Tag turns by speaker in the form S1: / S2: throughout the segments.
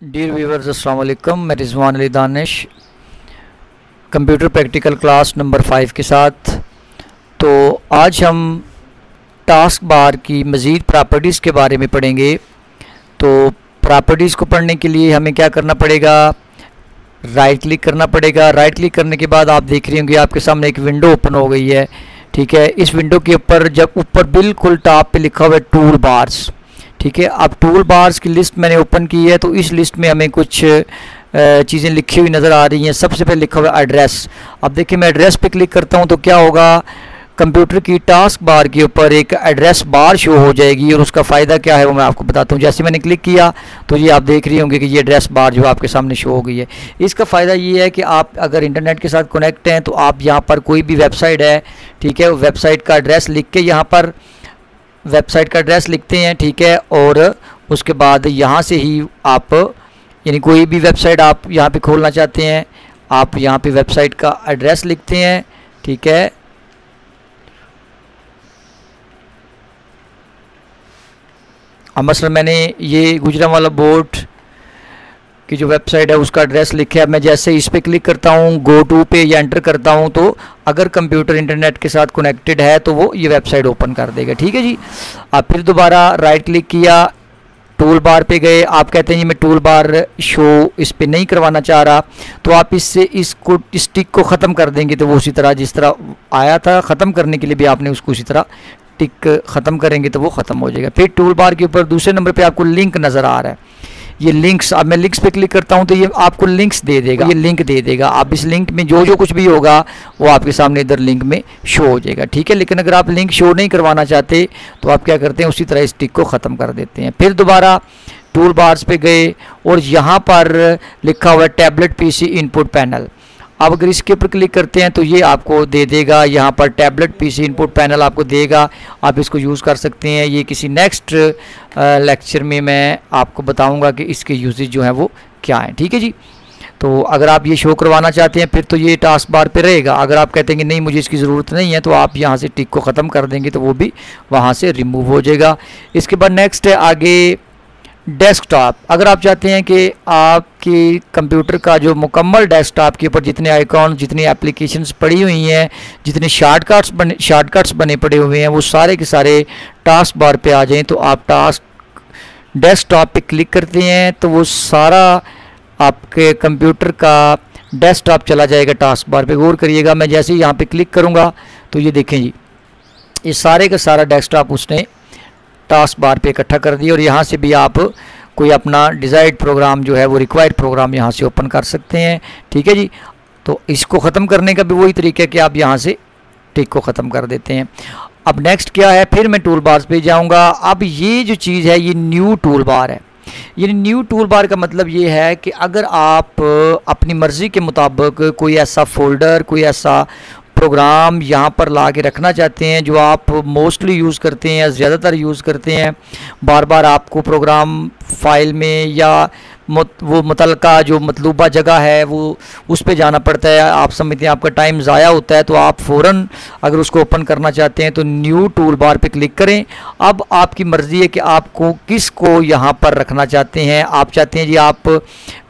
S1: Dear viewers अस्सलाम वालेकुम, मैं Rizwan Ali Danish computer practical class number 5 के साथ। तो आज हम टास्क बार की मज़ीद प्रॉपर्टीज़ के बारे में पढ़ेंगे। तो प्रॉपर्टीज़ को पढ़ने के लिए हमें क्या करना पड़ेगा, राइट क्लिक करना पड़ेगा। राइट क्लिक करने के बाद आप देख रहे होंगे आपके सामने एक विंडो ओपन हो गई है। ठीक है, इस विंडो के ऊपर जब ऊपर बिल्कुल टॉप पे लिखा हुआ है टूल बार्स। ठीक है, अब टूल बार्स की लिस्ट मैंने ओपन की है, तो इस लिस्ट में हमें कुछ चीज़ें लिखी हुई नज़र आ रही हैं। सबसे पहले लिखा हुआ है एड्रेस। अब देखिए मैं एड्रेस पे क्लिक करता हूँ तो क्या होगा, कंप्यूटर की टास्क बार के ऊपर एक एड्रेस बार शो हो जाएगी और उसका फ़ायदा क्या है वो मैं आपको बताता हूँ। जैसे मैंने क्लिक किया तो ये आप देख रहे होंगे कि ये एड्रेस बार जो आपके सामने शो हो गई है। इसका फ़ायदा ये है कि आप अगर इंटरनेट के साथ कनेक्ट हैं तो आप यहाँ पर कोई भी वेबसाइट है, ठीक है, वेबसाइट का एड्रेस लिख के यहाँ पर वेबसाइट का एड्रेस लिखते हैं। ठीक है, और उसके बाद यहाँ से ही आप यानी कोई भी वेबसाइट आप यहाँ पे खोलना चाहते हैं, आप यहाँ पे वेबसाइट का एड्रेस लिखते हैं। ठीक है, अब मसलन मैंने ये गुजरांवाला बोर्ड की जो वेबसाइट है उसका एड्रेस लिखा है। मैं जैसे इस पर क्लिक करता हूँ, गो टू पे या एंटर करता हूँ, तो अगर कंप्यूटर इंटरनेट के साथ कनेक्टेड है तो वो ये वेबसाइट ओपन कर देगा। ठीक है जी, आप फिर दोबारा राइट क्लिक किया, टूल बार पे गए, आप कहते हैं जी मैं टूल बार शो इस पे नहीं करवाना चाह रहा, तो आप इससे इसको टिक को ख़त्म कर देंगे तो वो उसी तरह जिस तरह आया था, ख़त्म करने के लिए भी आपने उसको उसी तरह टिक ख़त्म करेंगे तो वो ख़त्म हो जाएगा। फिर टूल बार के ऊपर दूसरे नंबर पे आपको लिंक नज़र आ रहा है, ये लिंक्स। अब मैं लिंक्स पे क्लिक करता हूँ तो ये आपको लिंक्स दे देगा, ये लिंक दे देगा। आप इस लिंक में जो जो कुछ भी होगा वो आपके सामने इधर लिंक में शो हो जाएगा। ठीक है, लेकिन अगर आप लिंक शो नहीं करवाना चाहते तो आप क्या करते हैं, उसी तरह इस टिक को ख़त्म कर देते हैं। फिर दोबारा टूल बार्स पे गए और यहाँ पर लिखा हुआ है टैबलेट पीसी इनपुट पैनल। अब अगर इसके ऊपर क्लिक करते हैं तो ये आपको दे देगा, यहाँ पर टैबलेट पीसी इनपुट पैनल आपको देगा, आप इसको यूज़ कर सकते हैं। ये किसी नेक्स्ट लेक्चर में मैं आपको बताऊंगा कि इसके यूजेज जो हैं वो क्या हैं। ठीक है जी, तो अगर आप ये शो करवाना चाहते हैं फिर तो ये टास्क बार पे रहेगा। अगर आप कहते हैं कि नहीं मुझे इसकी ज़रूरत नहीं है तो आप यहाँ से टिक को ख़त्म कर देंगे तो वो भी वहाँ से रिमूव हो जाएगा। इसके बाद नेक्स्ट है आगे डेस्कटॉप। अगर आप चाहते हैं कि आपके कंप्यूटर का जो मुकम्मल डेस्कटॉप के ऊपर जितने आइकॉन, जितनी एप्लीकेशंस पड़ी हुई हैं, जितने शॉर्टकट्स बने पड़े हुए हैं वो सारे के सारे टास्क बार पे आ जाएं, तो आप टास्क डेस्कटॉप पे क्लिक करते हैं तो वो सारा आपके कंप्यूटर का डेस्कटॉप चला जाएगा टास्क बार पे। गौर करिएगा, मैं जैसे ही यहाँ पे क्लिक करूँगा तो ये देखें जी, ये सारे का सारा डेस्कटॉप उसने टास्क बार पे इकट्ठा कर दिया। और यहाँ से भी आप कोई अपना डिज़ायर्ड प्रोग्राम जो है वो रिक्वायर्ड प्रोग्राम यहाँ से ओपन कर सकते हैं। ठीक है जी, तो इसको ख़त्म करने का भी वही तरीका है कि आप यहाँ से टिक को ख़त्म कर देते हैं। अब नेक्स्ट क्या है, फिर मैं टूल बार्स पे जाऊँगा। अब ये जो चीज़ है ये न्यू टूल बार है। ये न्यू टूल बार का मतलब ये है कि अगर आप अपनी मर्ज़ी के मुताबिक कोई ऐसा फ़ोल्डर, कोई ऐसा प्रोग्राम यहाँ पर ला के रखना चाहते हैं जो आप मोस्टली यूज़ करते हैं या ज़्यादातर यूज़ करते हैं, बार बार आपको प्रोग्राम फाइल में या वो मुतलका जो मतलूबा जगह है वो उस पे जाना पड़ता है, आप समझते हैं आपका टाइम ज़ाया होता है, तो आप फ़ौरन अगर उसको ओपन करना चाहते हैं तो न्यू टूल बार पे क्लिक करें। अब आपकी मर्ज़ी है कि आपको किस को यहाँ पर रखना चाहते हैं। आप चाहते हैं जी आप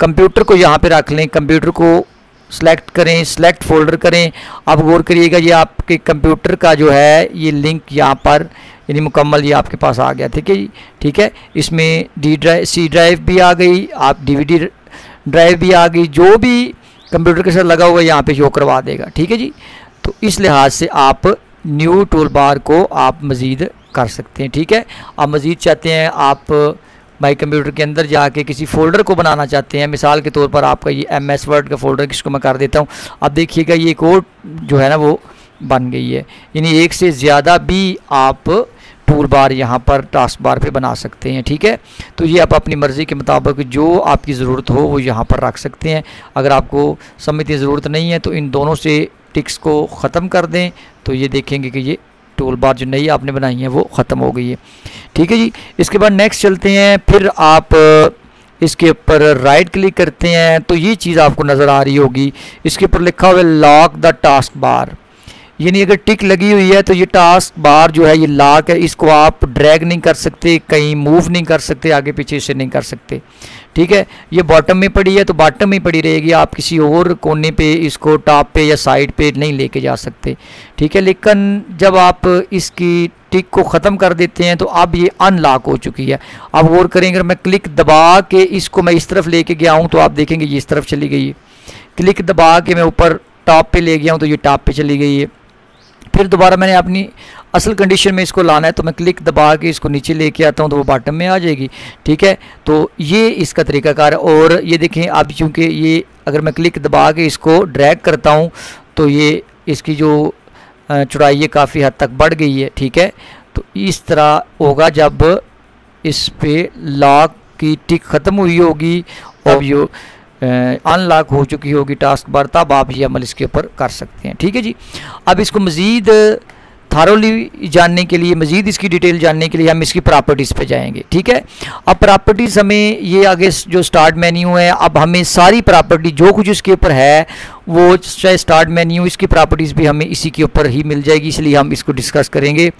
S1: कंप्यूटर को यहाँ पर रख लें, कंप्यूटर को सेलेक्ट करें, सेलेक्ट फोल्डर करें। आप गौर करिएगा ये आपके कंप्यूटर का जो है ये लिंक यहाँ पर यानी मुकम्मल ये आपके पास आ गया। ठीक है जी, ठीक है, इसमें सी ड्राइव भी आ गई, आप DVD ड्राइव भी आ गई, जो भी कंप्यूटर के साथ लगा हुआ है यहाँ पे शो करवा देगा। ठीक है जी, तो इस लिहाज से आप न्यू टूल बार को आप मज़ीद कर सकते हैं। ठीक है, आप मज़ीद चाहते हैं आप माई कंप्यूटर के अंदर जाके किसी फ़ोल्डर को बनाना चाहते हैं, मिसाल के तौर पर आपका ये MS वर्ड का फ़ोल्डर किसको मैं कर देता हूँ। अब देखिएगा ये कोड जो है ना वो बन गई है, यानी एक से ज़्यादा भी आप टूल बार यहाँ पर टास्क बार पे बना सकते हैं। ठीक है, तो ये आप अपनी मर्ज़ी के मुताबिक जो आपकी ज़रूरत हो वो यहाँ पर रख सकते हैं। अगर आपको समय की ज़रूरत नहीं है तो इन दोनों से टिक्स को ख़त्म कर दें तो ये देखेंगे कि ये टूल बार जो नई आपने बनाई है वो ख़त्म हो गई है। ठीक है जी, इसके बाद नेक्स्ट चलते हैं। फिर आप इसके ऊपर राइट क्लिक करते हैं तो ये चीज़ आपको नज़र आ रही होगी, इसके ऊपर लिखा हुआ है लॉक द टास्क बार। यानी अगर टिक लगी हुई है तो ये टास्क बार जो है ये लॉक है, इसको आप ड्रैग नहीं कर सकते, कहीं मूव नहीं कर सकते, आगे पीछे से नहीं कर सकते। ठीक है, ये बॉटम में पड़ी है तो बॉटम में पड़ी रहेगी, आप किसी और कोने पे इसको टॉप पे या साइड पे नहीं लेके जा सकते। ठीक है, लेकिन जब आप इसकी टिक को ख़त्म कर देते हैं तो अब ये अनलॉक हो चुकी है। अब गौर करें, अगर मैं क्लिक दबा के इसको मैं इस तरफ लेके गया हूँ तो आप देखेंगे ये इस तरफ चली गई है। क्लिक दबा के मैं ऊपर टॉप पे ले गया हूँ तो ये टॉप पे चली गई है। फिर दोबारा मैंने अपनी असल कंडीशन में इसको लाना है तो मैं क्लिक दबा के इसको नीचे लेके आता हूँ तो वो बॉटम में आ जाएगी। ठीक है, तो ये इसका तरीकाकार है। और ये देखें, अब चूँकि ये अगर मैं क्लिक दबा के इसको ड्रैग करता हूँ तो ये इसकी जो चौड़ाई है काफ़ी हद तक बढ़ गई है। ठीक है, तो इस तरह होगा जब इस पे लॉक की टिक ख़त्म हुई होगी और ये अनलॉक हो चुकी होगी टास्क बार, तब आप ये अमल इसके ऊपर कर सकते हैं। ठीक है जी, अब इसको मज़ीद थारोली जानने के लिए, मज़ीद इसकी डिटेल जानने के लिए हम इसकी प्रॉपर्टीज़ पे जाएंगे। ठीक है, अब प्रॉपर्टीज़ हमें ये आगे जो स्टार्ट मेन्यू है, अब हमें सारी प्रॉपर्टी जो कुछ इसके ऊपर है वो चाहे स्टार्ट मेन्यू, इसकी प्रॉपर्टीज़ भी हमें इसी के ऊपर ही मिल जाएगी, इसलिए हम इसको डिस्कस करेंगे।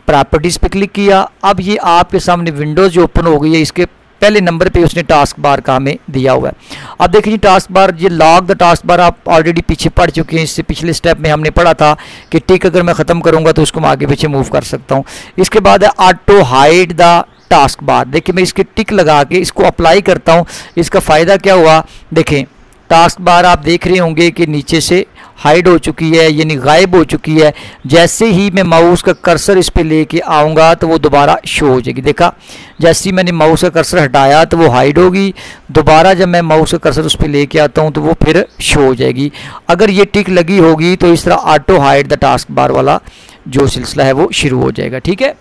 S1: प्रॉपर्टीज़ पे क्लिक किया, अब ये आपके सामने विंडोज़ जो ओपन हो गई है, इसके पहले नंबर पे उसने टास्क बार का हमें दिया हुआ है। अब देखिए टास्क बार, ये लॉक द टास्क बार आप ऑलरेडी पीछे पढ़ चुके हैं। इससे पिछले स्टेप में हमने पढ़ा था कि टिक अगर मैं ख़त्म करूंगा तो उसको मैं आगे पीछे मूव कर सकता हूं। इसके बाद है auto hide the task bar. देखिए मैं इसकी टिक लगा के इसको अप्लाई करता हूं, इसका फ़ायदा क्या हुआ, देखें टास्क बार आप देख रहे होंगे कि नीचे से हाइड हो चुकी है, यानी गायब हो चुकी है। जैसे ही मैं माउस का कर्सर इस पे लेके आऊँगा तो वो दोबारा शो हो जाएगी। देखा, जैसे ही मैंने माउस का कर्सर हटाया तो वो हाइड होगी, दोबारा जब मैं माउस का कर्सर उस पे लेके आता हूँ तो वो फिर शो हो जाएगी। अगर ये टिक लगी होगी तो इस तरह auto hide the task bar वाला जो सिलसिला है वो शुरू हो जाएगा। ठीक है,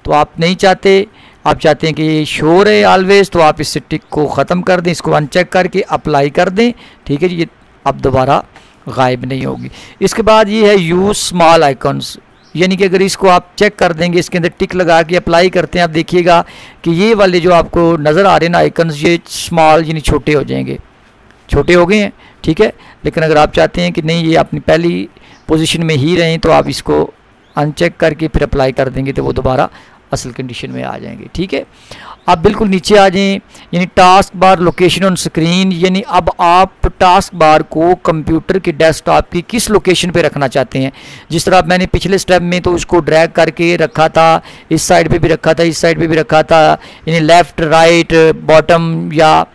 S1: तो आप नहीं चाहते, आप चाहते हैं कि ये शो रहे ऑलवेज, तो आप इस टिक को ख़त्म कर दें, इसको अनचेक करके अप्लाई कर दें। ठीक है जी, ये अब दोबारा गायब नहीं होगी। इसके बाद ये है यूज़ स्मॉल आइकन्स, यानी कि अगर इसको आप चेक कर देंगे, इसके अंदर टिक लगा के अप्लाई करते हैं, आप देखिएगा कि ये वाले जो आपको नज़र आ रहे हैं ना आइकन्स, ये स्मॉल यानी छोटे हो जाएंगे, छोटे हो गए हैं। ठीक है, लेकिन अगर आप चाहते हैं कि नहीं ये अपनी पहली पोजीशन में ही रहें तो आप इसको अनचेक करके फिर अप्लाई कर देंगे तो वो दोबारा असल कंडीशन में आ जाएंगे। ठीक है, आप बिल्कुल नीचे आ जाएं, यानी task bar location on screen, यानी अब आप टास्क बार को कंप्यूटर के डेस्कटॉप की किस लोकेशन पे रखना चाहते हैं। जिस तरह मैंने पिछले स्टेप में तो उसको ड्रैग करके रखा था, इस साइड पे भी रखा था, इस साइड पे भी रखा था, यानी लेफ़्ट राइट बॉटम या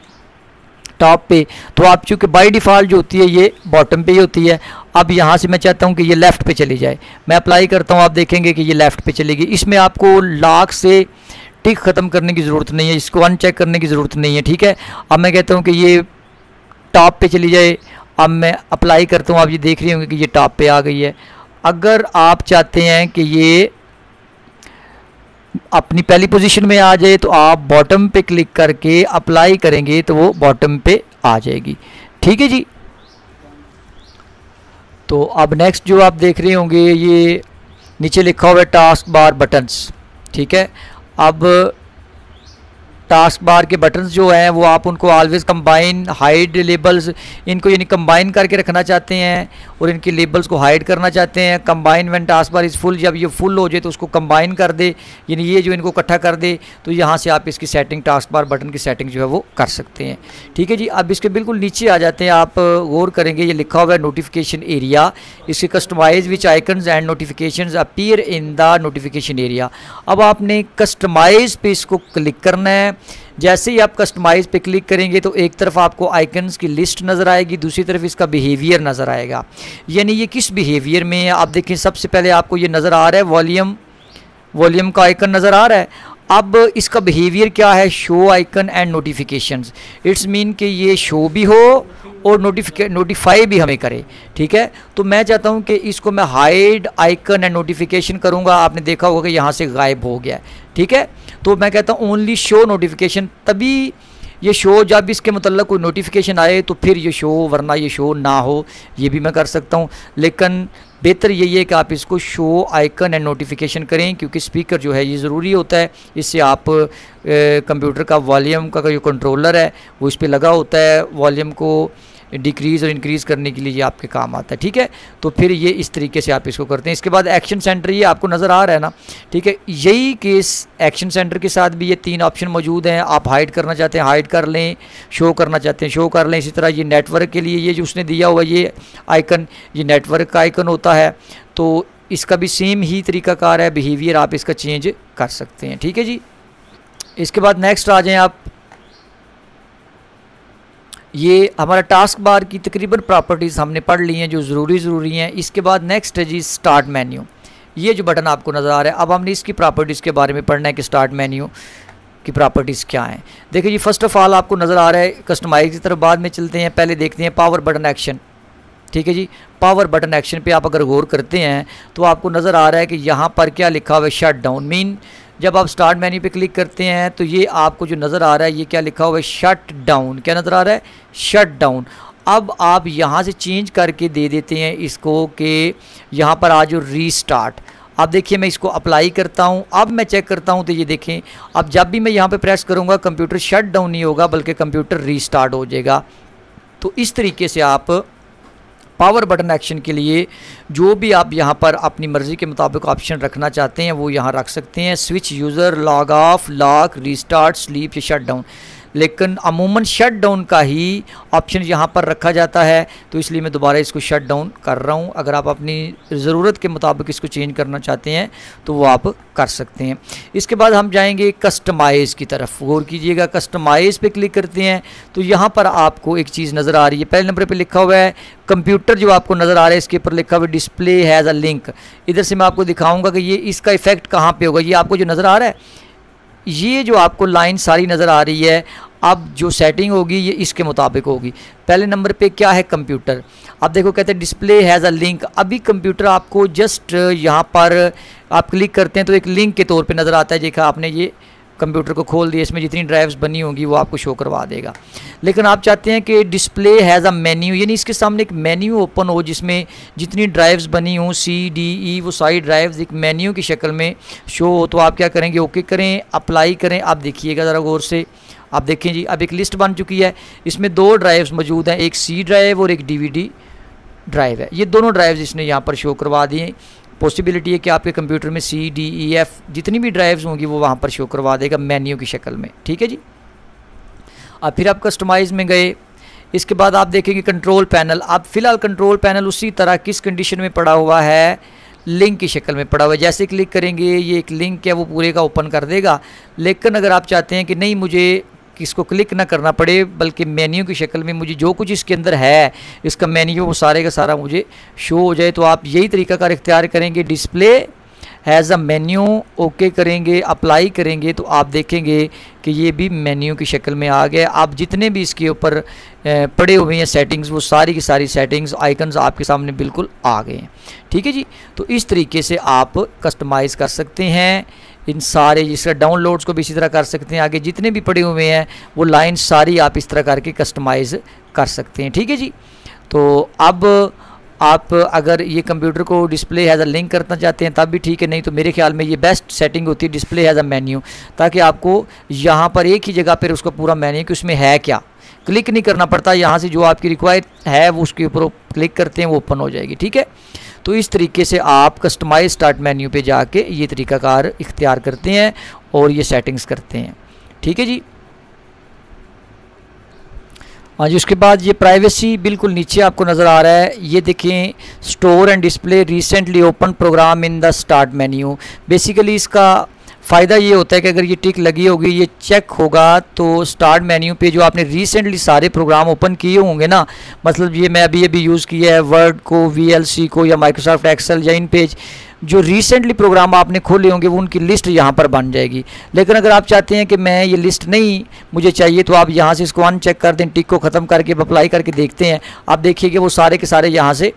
S1: टॉप पे, तो आप चूँकि बाय डिफ़ॉल्ट जो होती है ये बॉटम पे ही होती है। अब यहाँ से मैं चाहता हूँ कि ये लेफ़्ट पे चली जाए, मैं अप्लाई करता हूँ, आप देखेंगे कि ये लेफ़्ट पे चलेगी। इसमें आपको लॉक से टिक ख़त्म करने की ज़रूरत नहीं है, इसको अनचेक करने की ज़रूरत नहीं है। ठीक है, अब मैं कहता हूँ कि ये टॉप पे चली जाए, अब मैं अप्लाई करता हूँ, आप ये देख रहे होंगे कि ये टॉप पे आ गई है। अगर आप चाहते हैं कि ये अपनी पहली पोजीशन में आ जाए तो आप बॉटम पे क्लिक करके अप्लाई करेंगे तो वो बॉटम पे आ जाएगी। ठीक है जी, तो अब नेक्स्ट जो आप देख रहे होंगे ये नीचे लिखा हुआ है टास्क बार बटन्स। ठीक है, अब टास्क बार के बटन्स जो हैं वो आप उनको ऑलवेज कंबाइन हाइड लेबल्स, इनको यानी कंबाइन करके रखना चाहते हैं और इनके लेबल्स को हाइड करना चाहते हैं। Combine when task bar is full, जब ये फुल हो जाए तो उसको कंबाइन कर दे, यानी ये जो इनको इकट्ठा कर दे, तो यहाँ से आप इसकी सेटिंग टास्क बार बटन की सेटिंग जो है वो कर सकते हैं। ठीक है जी, अब इसके बिल्कुल नीचे आ जाते हैं, आप गौर करेंगे ये लिखा हुआ है नोटिफिकेशन एरिया, इसके customize which icons and notifications appear in the notification area. अब आपने कस्टमाइज पे इसको क्लिक करना है। जैसे ही आप कस्टमाइज पे क्लिक करेंगे तो एक तरफ आपको आइकन्स की लिस्ट नज़र आएगी, दूसरी तरफ इसका बिहेवियर नज़र आएगा। यानी ये किस बिहेवियर में है, आप देखें सबसे पहले आपको ये नज़र आ रहा है वॉल्यूम का आइकन नज़र आ रहा है। अब इसका बिहेवियर क्या है, show icon and notifications, it's mean कि ये शो भी हो और नोटिफाई भी हमें करे। ठीक है, तो मैं चाहता हूँ कि इसको मैं हाइड आइकन एंड नोटिफिकेशन करूँगा, आपने देखा होगा कि यहाँ से गायब हो गया है। ठीक है, तो मैं कहता हूँ ओनली शो नोटिफिकेशन, तभी ये शो जब इसके मतलब कोई नोटिफिकेशन आए तो फिर ये शो, वरना ये शो ना हो, ये भी मैं कर सकता हूँ। लेकिन बेहतर यही है कि आप इसको शो आइकन एंड नोटिफिकेशन करें, क्योंकि स्पीकर जो है ये ज़रूरी होता है। इससे आप कंप्यूटर का वॉल्यूम का जो कंट्रोलर है वो इस पर लगा होता है, वॉल्यूम को डिक्रीज़ और इंक्रीज़ करने के लिए ये आपके काम आता है। ठीक है, तो फिर ये इस तरीके से आप इसको करते हैं। इसके बाद एक्शन सेंटर, ये आपको नज़र आ रहा है ना, ठीक है, यही केस एक्शन सेंटर के साथ भी ये 3 ऑप्शन मौजूद हैं। आप हाइड करना चाहते हैं हाइड कर लें, शो करना चाहते हैं शो कर लें। इसी तरह ये नेटवर्क के लिए ये जो उसने दिया हुआ ये आइकन, ये नेटवर्क का आइकन होता है, तो इसका भी सेम ही तरीकाकार है, बिहेवियर आप इसका चेंज कर सकते हैं। ठीक है जी, इसके बाद नेक्स्ट आ जाएं आप, ये हमारा टास्क बार की तकरीबन प्रॉपर्टीज़ हमने पढ़ ली हैं जो ज़रूरी हैं। इसके बाद नेक्स्ट है जी स्टार्ट मेन्यू, ये जो बटन आपको नज़र आ रहा है, अब हमने इसकी प्रॉपर्टीज़ के बारे में पढ़ना है कि स्टार्ट मेन्यू की प्रॉपर्टीज़ क्या हैं। देखिए जी, फर्स्ट ऑफ ऑल आपको नज़र आ रहा है कस्टमाइज की तरफ बाद में चलते हैं, पहले देखते हैं पावर बटन एक्शन। ठीक है जी, पावर बटन एक्शन पे आप अगर गौर करते हैं तो आपको नज़र आ रहा है कि यहाँ पर क्या लिखा हुआ है, शट डाउन। मीन जब आप स्टार्ट मेन्यू पे क्लिक करते हैं तो ये आपको जो नज़र आ रहा है ये क्या लिखा हुआ है, शट डाउन। क्या नज़र आ रहा है, शट डाउन। अब आप यहाँ से चेंज करके दे देते हैं इसको कि यहाँ पर आ जो रीस्टार्ट। अब देखिए मैं इसको अप्लाई करता हूँ, अब मैं चेक करता हूँ तो ये देखें, अब जब भी मैं यहाँ पे प्रेस करूँगा कंप्यूटर शट डाउन नहीं होगा बल्कि कंप्यूटर रीस्टार्ट हो जाएगा। तो इस तरीके से आप पावर बटन एक्शन के लिए जो भी आप यहाँ पर अपनी मर्ज़ी के मुताबिक ऑप्शन रखना चाहते हैं वो यहाँ रख सकते हैं, switch user, log of, lock, restart, sleep या शट डाउन। लेकिन अमूमन शट डाउन का ही ऑप्शन यहाँ पर रखा जाता है, तो इसलिए मैं दोबारा इसको शट डाउन कर रहा हूँ। अगर आप अपनी ज़रूरत के मुताबिक इसको चेंज करना चाहते हैं तो वो आप कर सकते हैं। इसके बाद हम जाएंगे कस्टमाइज़ की तरफ, गौर कीजिएगा। कस्टमाइज़ पे क्लिक करते हैं तो यहाँ पर आपको एक चीज़ नज़र आ रही है, पहले नंबर पर लिखा हुआ है कंप्यूटर, जो आपको नज़र आ रहा है इसके ऊपर लिखा हुआ है डिस्प्ले हैज़ अ लिंक। इधर से मैं आपको दिखाऊँगा कि ये इसका इफ़ेक्ट कहाँ पर होगा। ये आपको जो नज़र आ रहा है, ये जो आपको लाइन सारी नज़र आ रही है, अब जो सेटिंग होगी ये इसके मुताबिक होगी। पहले नंबर पे क्या है, कंप्यूटर। अब देखो कहते हैं डिस्प्ले हैज़ अ लिंक। अभी कंप्यूटर आपको जस्ट यहाँ पर आप क्लिक करते हैं तो एक लिंक के तौर पे नज़र आता है। देखा आपने, ये कंप्यूटर को खोल दिया, इसमें जितनी ड्राइव्स बनी होंगी वो आपको शो करवा देगा। लेकिन आप चाहते हैं कि डिस्प्ले हैज़ अ मेन्यू, यानी इसके सामने एक मेन्यू ओपन हो जिसमें जितनी ड्राइव्स बनी हों C, D, E, वो सारी ड्राइव्स एक मेन्यू की शक्ल में शो हो। तो आप क्या करेंगे, ओके करें, अप्लाई करें। आप देखिएगा ज़रा गौर से, आप देखें जी, अब एक लिस्ट बन चुकी है, इसमें 2 ड्राइव्स मौजूद हैं, एक C ड्राइव और एक DVD ड्राइव है। ये दोनों ड्राइव्स इसने यहाँ पर शो करवा दिए। पॉसिबिलिटी है कि आपके कंप्यूटर में C, D, E, F जितनी भी ड्राइव्स होंगी वो वहाँ पर शो करवा देगा मेन्यू की शक्ल में। ठीक है जी, अब फिर आप कस्टमाइज़ में गए। इसके बाद आप देखेंगे कंट्रोल पैनल। अब फ़िलहाल कंट्रोल पैनल उसी तरह किस कंडीशन में पड़ा हुआ है, लिंक की शक्ल में पड़ा हुआ है। जैसे क्लिक करेंगे ये एक लिंक है वो पूरे का ओपन कर देगा। लेकिन अगर आप चाहते हैं कि नहीं, मुझे इसको क्लिक ना करना पड़े बल्कि मेन्यू की शक्ल में मुझे जो कुछ इसके अंदर है इसका मेन्यू वो सारे का सारा मुझे शो हो जाए, तो आप यही तरीकाकार इख्तियार करेंगे, display has a menu, okay करेंगे, अप्लाई करेंगे तो आप देखेंगे कि ये भी मेन्यू की शक्ल में आ गया। आप जितने भी इसके ऊपर पड़े हुए हैं सेटिंग्स, वो सारी की सारी सेटिंग्स आइकन्स आपके सामने बिल्कुल आ गए हैं। ठीक है जी, तो इस तरीके से आप कस्टमाइज़ कर सकते हैं इन सारे, जिसका डाउनलोड्स को भी इसी तरह कर सकते हैं। आगे जितने भी पड़े हुए हैं वो लाइन सारी आप इस तरह करके कस्टमाइज़ कर सकते हैं। ठीक है जी, तो अब आप अगर ये कंप्यूटर को डिस्प्ले हैज़ अ लिंक करना चाहते हैं तब भी ठीक है, नहीं तो मेरे ख्याल में ये बेस्ट सेटिंग होती है डिस्प्ले हैज़ अ मेन्यू, ताकि आपको यहाँ पर एक ही जगह पर उसका पूरा मेन्यू कि उसमें है क्या क्लिक नहीं करना पड़ता। यहाँ से जो आपकी रिक्वायर है वो उसके ऊपर क्लिक करते हैं वो ओपन हो जाएगी। ठीक है, तो इस तरीके से आप कस्टमाइज स्टार्ट मेन्यू पे जाके ये तरीकाकार इख्तियार करते हैं और ये सेटिंग्स करते हैं। ठीक है जी, हाँ जी। उसके बाद ये प्राइवेसी बिल्कुल नीचे आपको नज़र आ रहा है, ये देखें, store and display recently open program in the start menu. Basically इसका फ़ायदा ये होता है कि अगर ये टिक लगी होगी, ये चेक होगा तो स्टार्ट मेन्यू पे जो आपने रिसेंटली सारे प्रोग्राम ओपन किए होंगे ना, मतलब ये मैं अभी यूज़ किया है वर्ड को, VLC को या माइक्रोसॉफ्ट एक्सेल या इन पेज, जो रिसेंटली प्रोग्राम आपने खोले होंगे वो उनकी लिस्ट यहाँ पर बन जाएगी। लेकिन अगर आप चाहते हैं कि मैं ये लिस्ट नहीं मुझे चाहिए तो आप यहाँ से इसको अनचेक कर दें, टिक को ख़त्म करके अप्लाई करके देखते हैं, आप देखिए कि वो सारे के सारे यहाँ से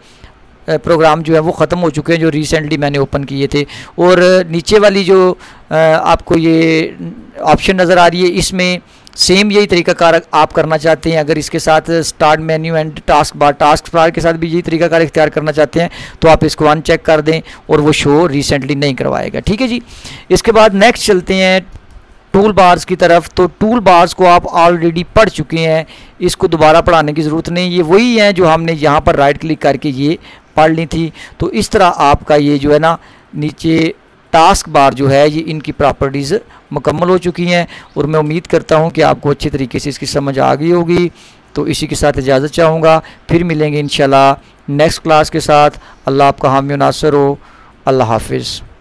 S1: प्रोग्राम जो है वो ख़त्म हो चुके हैं जो रिसेंटली मैंने ओपन किए थे। और नीचे वाली जो आपको ये ऑप्शन नज़र आ रही है, इसमें सेम यही तरीकाकार आप करना चाहते हैं। अगर इसके साथ start menu and task bar के साथ भी यही तरीकाकार इख्तियार करना चाहते हैं तो आप इसको अनचेक कर दें और वो शो रिसेंटली नहीं करवाएगा। ठीक है जी, इसके बाद नेक्स्ट चलते हैं टूल बार्स की तरफ, तो टूल बार्स को आप ऑलरेडी पढ़ चुके हैं, इसको दोबारा पढ़ाने की ज़रूरत नहीं, ये वही हैं जो हमने यहाँ पर राइट क्लिक करके ये पढ़ ली थी। तो इस तरह आपका ये जो है ना नीचे टास्क बार जो है ये इनकी प्रॉपर्टीज़ मुकम्मल हो चुकी हैं, और मैं उम्मीद करता हूँ कि आपको अच्छे तरीके से इसकी समझ आ गई होगी। तो इसी के साथ इजाज़त चाहूँगा, फिर मिलेंगे इंशाल्लाह नेक्स्ट क्लास के साथ। अल्लाह आपका हामी नासर हो। अल्लाह हाफिज़।